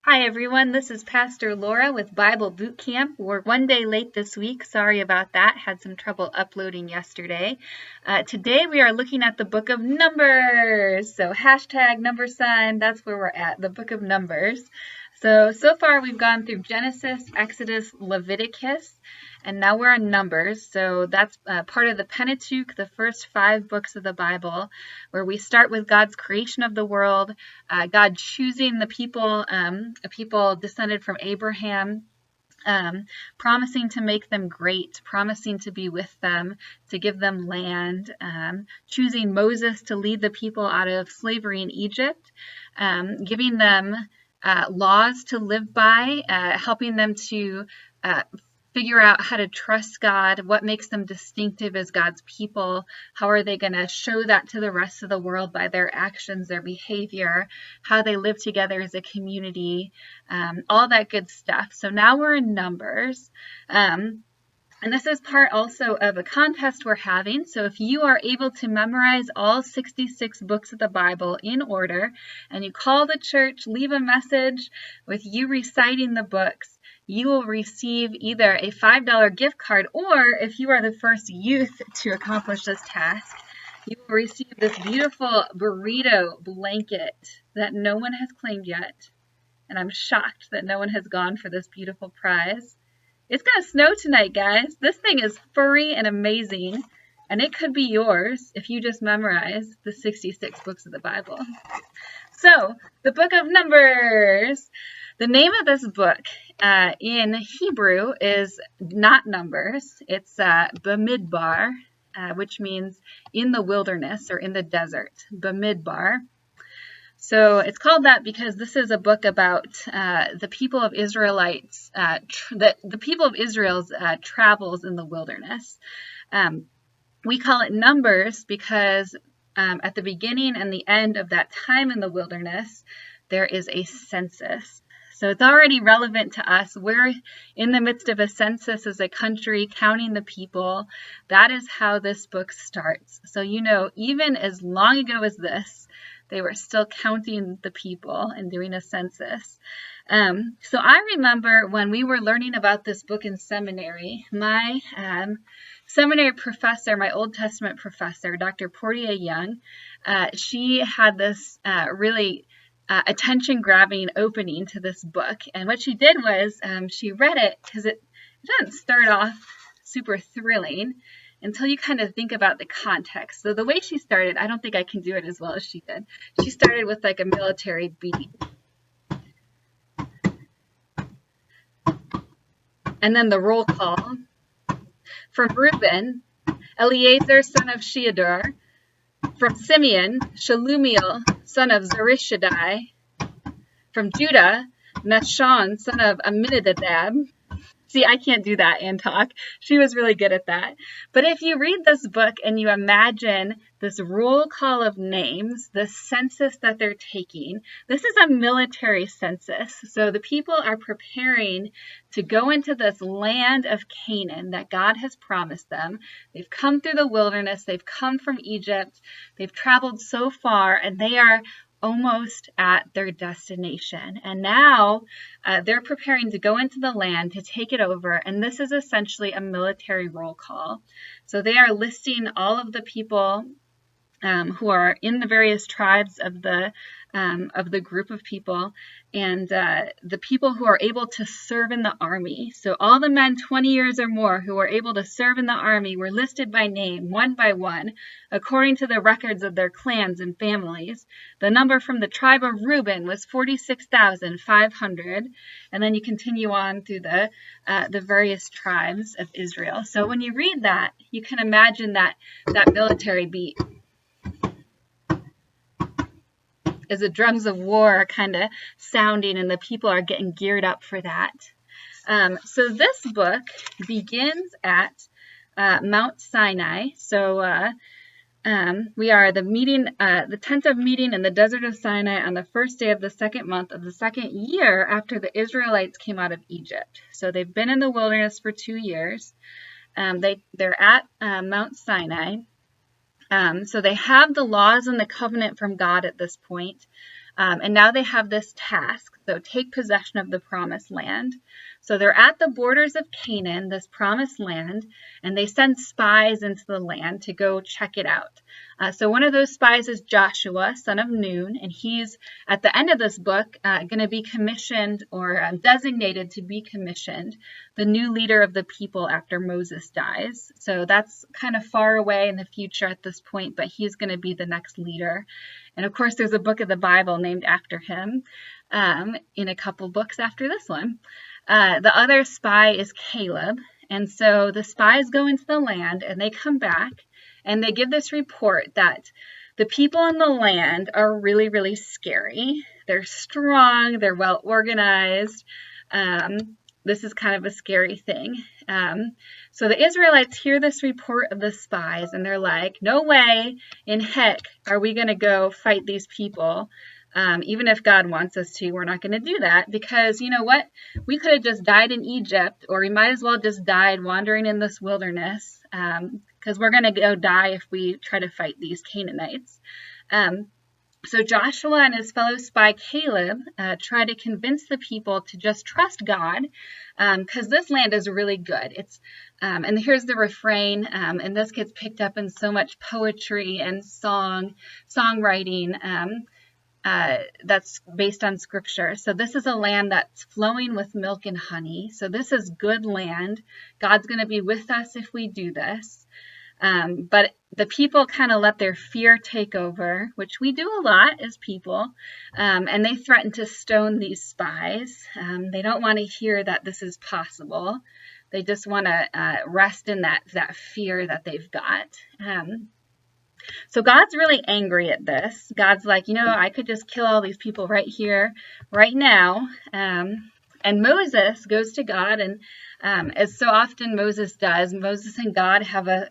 Hi everyone, this is Pastor Laura with Bible Bootcamp. We're one day late this week. Sorry about that. Had some trouble uploading yesterday. Today we are looking at the book of Numbers. So hashtag number sign, that's where we're at, the book of Numbers. So far we've gone through Genesis, Exodus, Leviticus, and now we're on Numbers. So that's part of the Pentateuch, the first 5 books of the Bible, where we start with God's creation of the world, God choosing the people, a people descended from Abraham, promising to make them great, promising to be with them, to give them land, choosing Moses to lead the people out of slavery in Egypt, giving them laws to live by, helping them to figure out how to trust God, what makes them distinctive as God's people, how are they going to show that to the rest of the world by their actions, their behavior, how they live together as a community, all that good stuff. So now we're in Numbers. And this is part also of a contest we're having. So if you are able to memorize all 66 books of the Bible in order, and you call the church, leave a message with you reciting the books, you will receive either a $5 gift card, or if you are the first youth to accomplish this task, you will receive this beautiful burrito blanket that no one has claimed yet. And I'm shocked that no one has gone for this beautiful prize. It's going to snow tonight, guys. This thing is furry and amazing, and it could be yours if you just memorize the 66 books of the Bible. So, the book of Numbers. The name of this book in Hebrew is not Numbers. It's Bamidbar, which means in the wilderness or in the desert. Bamidbar. So it's called that because this is a book about the people of Israelites, the people of Israel's travels in the wilderness. We call it Numbers because at the beginning and the end of that time in the wilderness, there is a census. So it's already relevant to us. We're in the midst of a census as a country, counting the people. That is how this book starts. So even as long ago as this, they were still counting the people and doing a census. So I remember when we were learning about this book in seminary, my seminary professor, my Old Testament professor, Dr. Portia Young, she had this really attention-grabbing opening to this book. And what she did was she read it because it doesn't start off super thrilling until you kind of think about the context. So the way she started, I don't think I can do it as well as she did. She started with like a military beat. And then the roll call. From Reuben, Eleazar, son of Sheadur. From Simeon, Shalumiel, son of Zurishaddai. From Judah, Nashon, son of Amminadab. See, I can't do that and talk. She was really good at that. But if you read this book and you imagine this roll call of names, the census that they're taking, this is a military census. So the people are preparing to go into this land of Canaan that God has promised them. They've come through the wilderness. They've come from Egypt. They've traveled so far, and they are almost at their destination. And now they're preparing to go into the land to take it over. And this is essentially a military roll call. So they are listing all of the people who are in the various tribes of the group of people, and the people who are able to serve in the army. So all the men 20 years or more who were able to serve in the army were listed by name, one by one, according to the records of their clans and families. The number from the tribe of Reuben was 46,500, and then you continue on through the various tribes of Israel. So when you read that, you can imagine that military beat as the drums of war are kind of sounding and the people are getting geared up for that. So this book begins at Mount Sinai. So we are the tent of meeting in the desert of Sinai on the first day of the second month of the second year after the Israelites came out of Egypt. So they've been in the wilderness for 2 years. They're at Mount Sinai. So they have the laws and the covenant from God at this point. And now they have this task. So take possession of the promised land. So they're at the borders of Canaan, this promised land, and they send spies into the land to go check it out. So one of those spies is Joshua, son of Nun, and he's, at the end of this book, going to be commissioned or designated to be commissioned, the new leader of the people after Moses dies. So that's kind of far away in the future at this point, but he's going to be the next leader. And of course, there's a book of the Bible named after him in a couple books after this one. The other spy is Caleb. And so the spies go into the land and they come back and they give this report that the people in the land are really, really scary. They're strong. They're well organized. This is kind of a scary thing. So the Israelites hear this report of the spies and they're like, no way in heck are we going to go fight these people. Even if God wants us to, we're not going to do that because you know what? We could have just died in Egypt, or we might as well just died wandering in this wilderness because we're going to go die if we try to fight these Canaanites. So Joshua and his fellow spy Caleb try to convince the people to just trust God because this land is really good. It's and here's the refrain, and this gets picked up in so much poetry and songwriting. That's based on scripture. So this is a land that's flowing with milk and honey. So this is good land. God's going to be with us if we do this. But the people kind of let their fear take over, which we do a lot as people. And they threaten to stone these spies. They don't want to hear that this is possible. They just want to rest in that fear that they've got. So God's really angry at this. God's like, I could just kill all these people right here, right now. And Moses goes to God, and as so often Moses does, Moses and God have a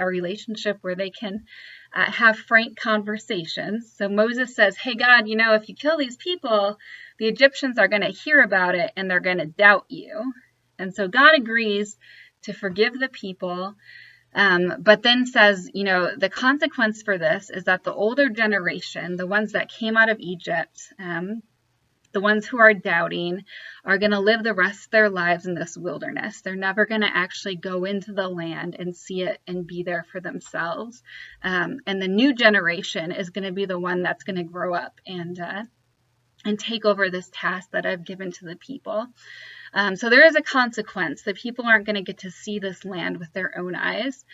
relationship where they can have frank conversations. So Moses says, hey, God, if you kill these people, the Egyptians are going to hear about it, and they're going to doubt you. And so God agrees to forgive the people. But then says, the consequence for this is that the older generation, the ones that came out of Egypt, the ones who are doubting, are going to live the rest of their lives in this wilderness. They're never going to actually go into the land and see it and be there for themselves. And the new generation is going to be the one that's going to grow up and take over this task that I've given to the people. So there is a consequence. The people aren't going to get to see this land with their own eyes.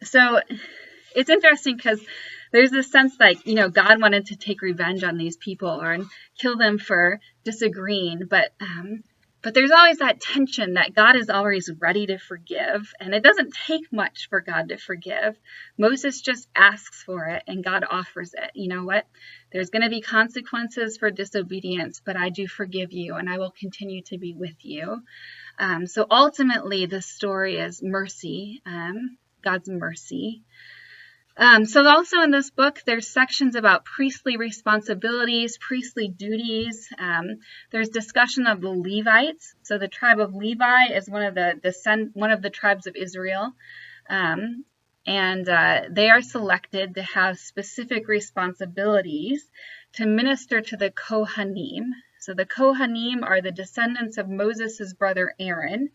So it's interesting because there's this sense like, God wanted to take revenge on these people or kill them for disagreeing. But there's always that tension that God is always ready to forgive. And it doesn't take much for God to forgive. Moses just asks for it and God offers it. You know what? There's going to be consequences for disobedience, but I do forgive you and I will continue to be with you. So ultimately, this story is mercy, God's mercy. So also in this book, there's sections about priestly responsibilities, priestly duties. There's discussion of the Levites. So the tribe of Levi is one of the tribes of Israel. And they are selected to have specific responsibilities to minister to the Kohanim. So the Kohanim are the descendants of Moses' brother Aaron.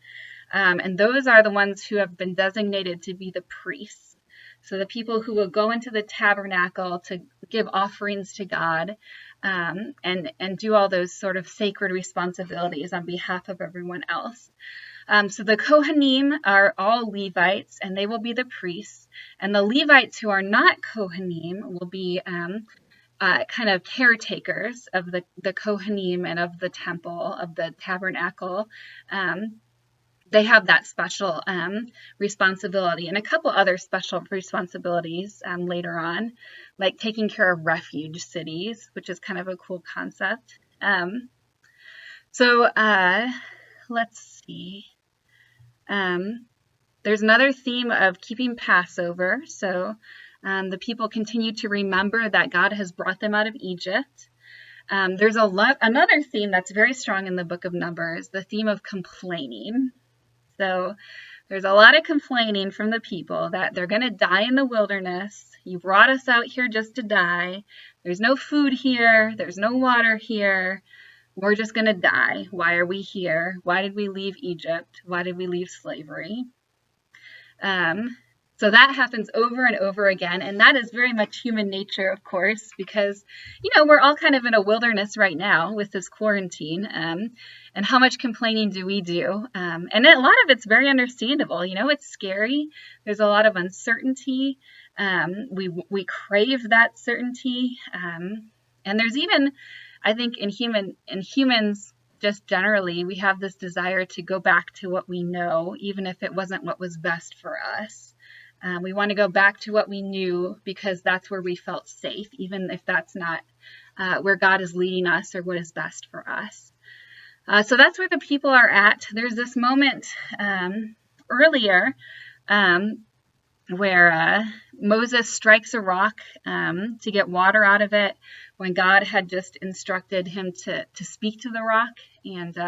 And those are the ones who have been designated to be the priests. So the people who will go into the tabernacle to give offerings to God and do all those sort of sacred responsibilities on behalf of everyone else. So the Kohanim are all Levites, and they will be the priests. And the Levites who are not Kohanim will be kind of caretakers of the Kohanim and of the temple, of the tabernacle. They have that special responsibility and a couple other special responsibilities later on, like taking care of refuge cities, which is kind of a cool concept. So let's see. There's another theme of keeping Passover. So the people continue to remember that God has brought them out of Egypt. There's another theme that's very strong in the book of Numbers, the theme of complaining. So there's a lot of complaining from the people that they're going to die in the wilderness. You brought us out here just to die. there's no food here. There's no water here. We're just going to die. Why are we here? Why did we leave Egypt? Why did we leave slavery? So that happens over and over again, and that is very much human nature, of course, because, we're all kind of in a wilderness right now with this quarantine, and how much complaining do we do? And a lot of it's very understandable. It's scary. There's a lot of uncertainty. We crave that certainty, and there's even, I think, in humans, just generally, we have this desire to go back to what we know, even if it wasn't what was best for us. We want to go back to what we knew because that's where we felt safe, even if that's not where God is leading us or what is best for us. So that's where the people are at. There's this moment earlier where Moses strikes a rock to get water out of it when God had just instructed him to speak to the rock. And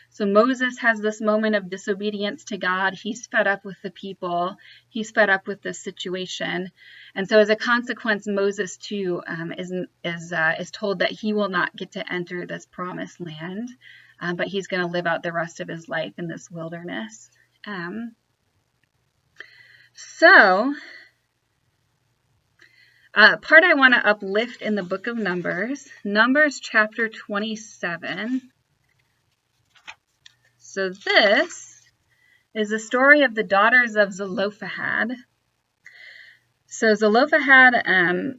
so Moses has this moment of disobedience to God. He's fed up with the people. He's fed up with this situation. And so as a consequence, Moses too is told that he will not get to enter this promised land, but he's going to live out the rest of his life in this wilderness. Part I want to uplift in the book of Numbers chapter 27. So this is the story of the daughters of Zelophehad. So Zelophehad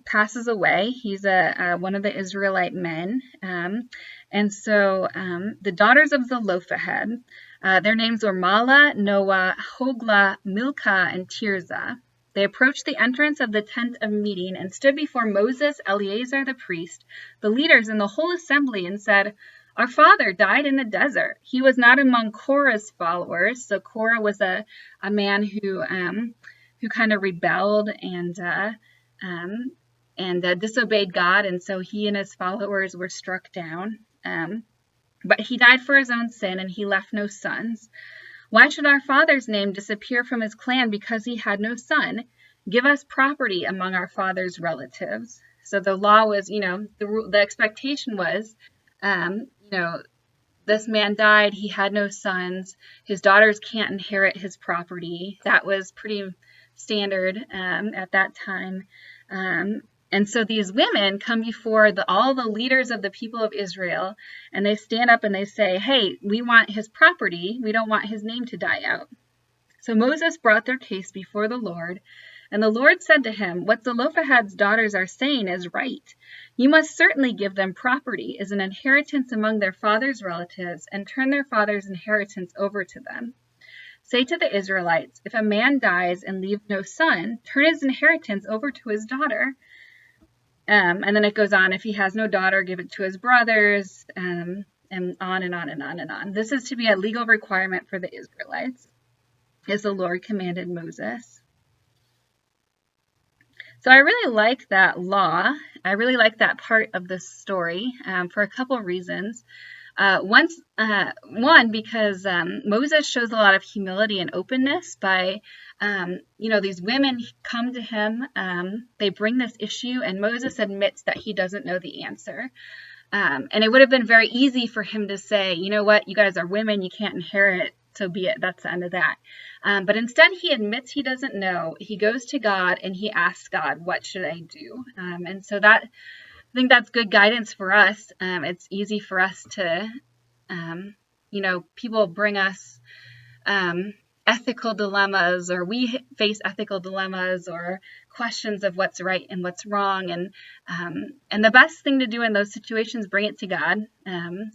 passes away. He's one of the Israelite men. And so the daughters of Zelophehad, their names were Mahlah, Noah, Hoglah, Milcah, and Tirzah. They approached the entrance of the tent of meeting and stood before Moses, Eleazar the priest, the leaders, and the whole assembly, and said, "Our father died in the desert. He was not among Korah's followers." So Korah was a man who kind of rebelled and disobeyed God, and so he and his followers were struck down. But he died for his own sin, and he left no sons. Why should our father's name disappear from his clan because he had no son? Give us property among our father's relatives. So the law was, the expectation was, this man died, he had no sons, his daughters can't inherit his property. That was pretty standard at that time. And so these women come before all the leaders of the people of Israel, and they stand up and they say, "Hey, we want his property. We don't want his name to die out." So Moses brought their case before the Lord, and the Lord said to him, "What Zelophehad's daughters are saying is right. You must certainly give them property as an inheritance among their father's relatives, and turn their father's inheritance over to them. Say to the Israelites, if a man dies and leaves no son, turn his inheritance over to his daughter." And then it goes on, if he has no daughter, give it to his brothers, and on and on and on and on. This is to be a legal requirement for the Israelites, as the Lord commanded Moses. So I really like that law. I really like that part of this story for a couple of reasons. One, because Moses shows a lot of humility and openness by, these women come to him, they bring this issue, and Moses admits that he doesn't know the answer. And it would have been very easy for him to say, you know what, you guys are women, you can't inherit, so be it, that's the end of that. But instead he admits he doesn't know. He goes to God and he asks God, what should I do? And so I think that's good guidance for us. It's easy for us to, people bring us ethical dilemmas, or we face ethical dilemmas or questions of what's right and what's wrong. And the best thing to do in those situations, bring it to God,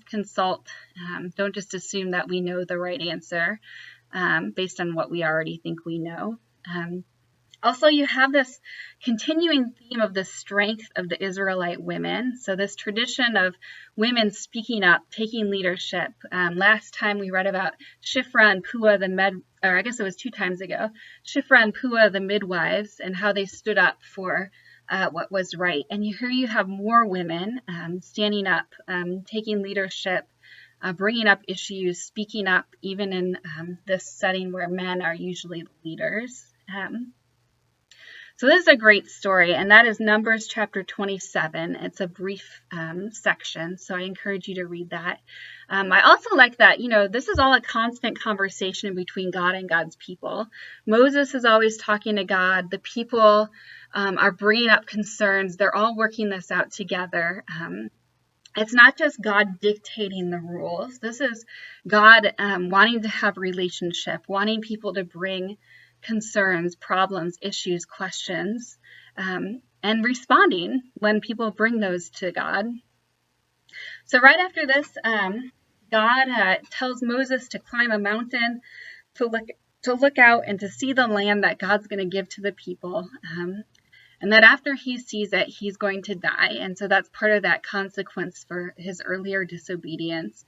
consult. Don't just assume that we know the right answer based on what we already think we know. Also, you have this continuing theme of the strength of the Israelite women. So this tradition of women speaking up, taking leadership. Last time we read about Shiphrah and Puah, I guess it was 2 times ago, Shiphrah and Puah, the midwives, and how they stood up for what was right. And here you have more women standing up, taking leadership, bringing up issues, speaking up, even in this setting where men are usually the leaders. So this is a great story, and that is Numbers chapter 27. It's a brief section, so I encourage you to read that. I also like that, this is all a constant conversation between God and God's people. Moses is always talking to God. The people are bringing up concerns. They're all working this out together. It's not just God dictating the rules. This is God wanting to have relationship, wanting people to bring concerns, problems, issues, questions, and responding when people bring those to God. So right after this, God tells Moses to climb a mountain to look out and to see the land that God's going to give to the people. And that after he sees it, he's going to die. And so that's part of that consequence for his earlier disobedience.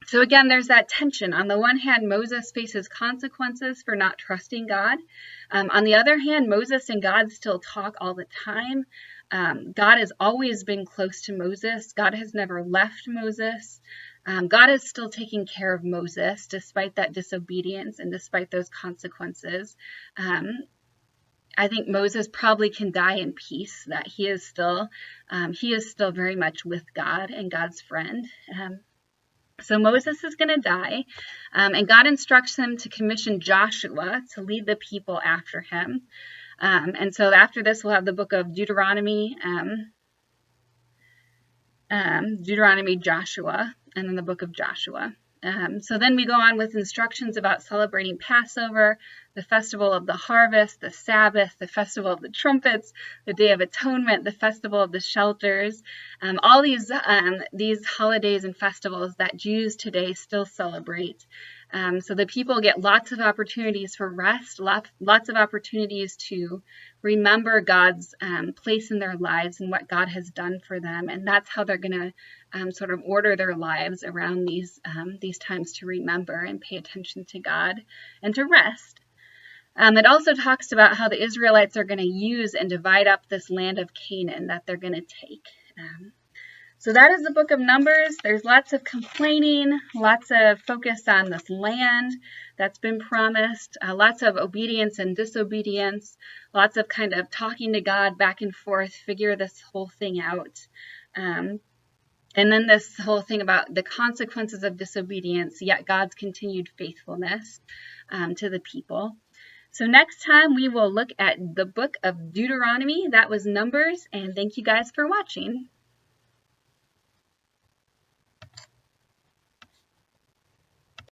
So again, there's that tension. On the one hand, Moses faces consequences for not trusting God. On the other hand, Moses and God still talk all the time. God has always been close to Moses. God has never left Moses. God is still taking care of Moses despite that disobedience and despite those consequences. I think Moses probably can die in peace, that he is still very much with God and God's friend. So Moses is going to die, and God instructs him to commission Joshua to lead the people after him. And so after this, we'll have the book of Deuteronomy, Joshua, and then the book of Joshua. So then we go on with instructions about celebrating Passover, the festival of the harvest, the Sabbath, the festival of the trumpets, the Day of Atonement, the festival of the shelters, all these holidays and festivals that Jews today still celebrate. So the people get lots of opportunities for rest, lots of opportunities to remember God's place in their lives and what God has done for them. And that's how they're going to sort of order their lives around these times to remember and pay attention to God and to rest. It also talks about how the Israelites are going to use and divide up this land of Canaan that they're going to take. So that is the book of Numbers. There's lots of complaining, lots of focus on this land that's been promised, lots of obedience and disobedience, lots of kind of talking to God back and forth, figure this whole thing out. And then this whole thing about the consequences of disobedience, yet God's continued faithfulness to the people. So next time we will look at the book of Deuteronomy. That was Numbers, and thank you guys for watching.